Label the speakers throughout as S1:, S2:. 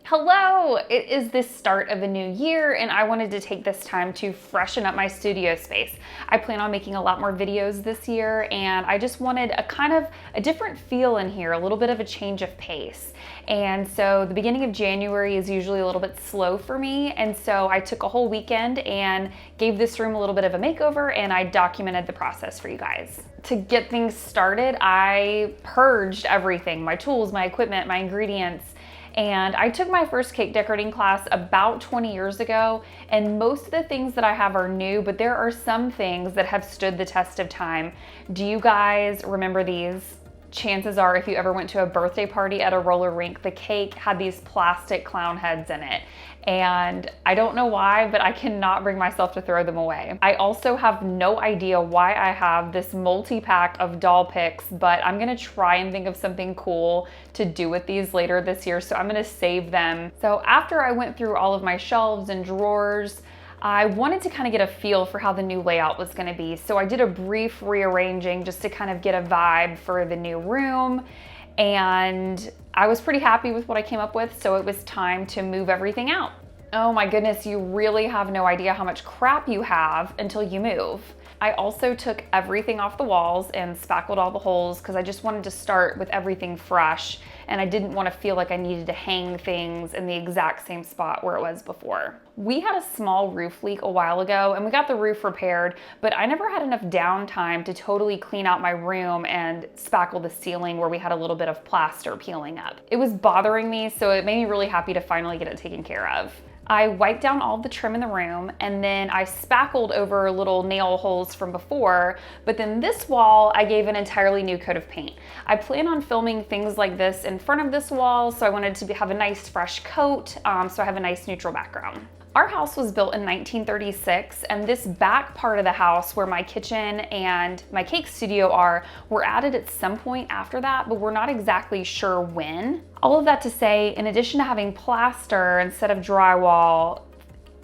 S1: Hello! It is the start of a new year and I wanted to take this time to freshen up my studio space. I plan on making a lot more videos this year and I just wanted a kind of a different feel in here, a little bit of a change of pace. And so the beginning of January is usually a little bit slow for me, and so I took a whole weekend and gave this room a little bit of a makeover and I documented the process for you guys. To get things started, I purged everything, my tools, my equipment, my ingredients. And I took my first cake decorating class about 20 years ago, and most of the things that I have are new, but there are some things that have stood the test of time. Do you guys remember these? Chances are if you ever went to a birthday party at a roller rink, the cake had these plastic clown heads in it. And I don't know why, but I cannot bring myself to throw them away. I also have no idea why I have this multi-pack of doll picks, but I'm gonna try and think of something cool to do with these later this year, so I'm gonna save them. So after I went through all of my shelves and drawers, I wanted to kind of get a feel for how the new layout was going to be. So I did a brief rearranging just to kind of get a vibe for the new room. And I was pretty happy with what I came up with, so it was time to move everything out. Oh my goodness, you really have no idea how much crap you have until you move. I also took everything off the walls and spackled all the holes because I just wanted to start with everything fresh and I didn't want to feel like I needed to hang things in the exact same spot where it was before. We had a small roof leak a while ago and we got the roof repaired, but I never had enough downtime to totally clean out my room and spackle the ceiling where we had a little bit of plaster peeling up. It was bothering me, so it made me really happy to finally get it taken care of. I wiped down all the trim in the room and then I spackled over little nail holes from before, but then this wall I gave an entirely new coat of paint. I plan on filming things like this in front of this wall, so I wanted to have a nice fresh coat, so I have a nice neutral background. Our house was built in 1936, and this back part of the house where my kitchen and my cake studio are were added at some point after that, but we're not exactly sure when. All of that to say, in addition to having plaster instead of drywall,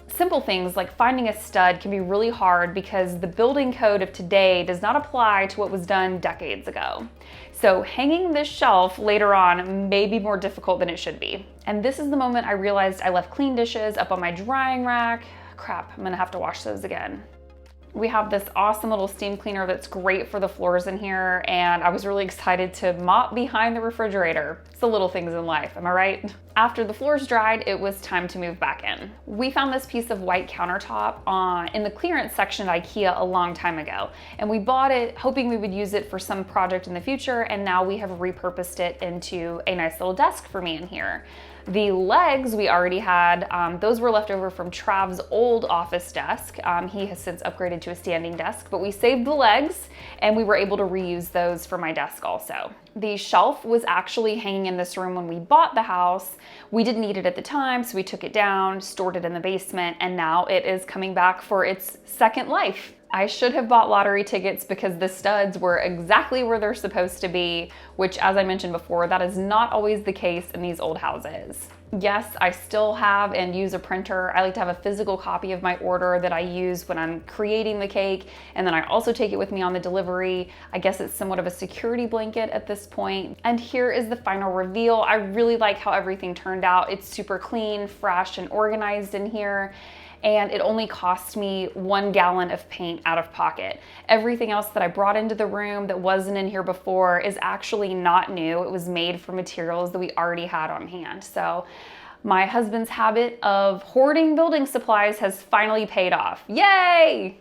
S1: simple things like finding a stud can be really hard because the building code of today does not apply to what was done decades ago. So hanging this shelf later on may be more difficult than it should be. And this is the moment I realized I left clean dishes up on my drying rack. Crap, I'm gonna have to wash those again. We have this awesome little steam cleaner that's great for the floors in here, and I was really excited to mop behind the refrigerator. It's the little things in life, am I right? After the floors dried, it was time to move back in. We found this piece of white countertop in the clearance section at IKEA a long time ago, and we bought it hoping we would use it for some project in the future, and now we have repurposed it into a nice little desk for me in here. The legs we already had, those were left over from Trav's old office desk. He has since upgraded to a standing desk, but we saved the legs and we were able to reuse those for my desk also. The shelf was actually hanging in this room when we bought the house. We didn't need it at the time, so we took it down, stored it in the basement, and now it is coming back for its second life. I should have bought lottery tickets because the studs were exactly where they're supposed to be, which, as I mentioned before, that is not always the case in these old houses. Yes, I still have and use a printer. I like to have a physical copy of my order that I use when I'm creating the cake, and then I also take it with me on the delivery. I guess it's somewhat of a security blanket at this point. And here is the final reveal. I really like how everything turned out. It's super clean, fresh, and organized in here. And it only cost me 1 gallon of paint out of pocket. Everything else that I brought into the room that wasn't in here before is actually not new. It was made from materials that we already had on hand. So my husband's habit of hoarding building supplies has finally paid off. Yay!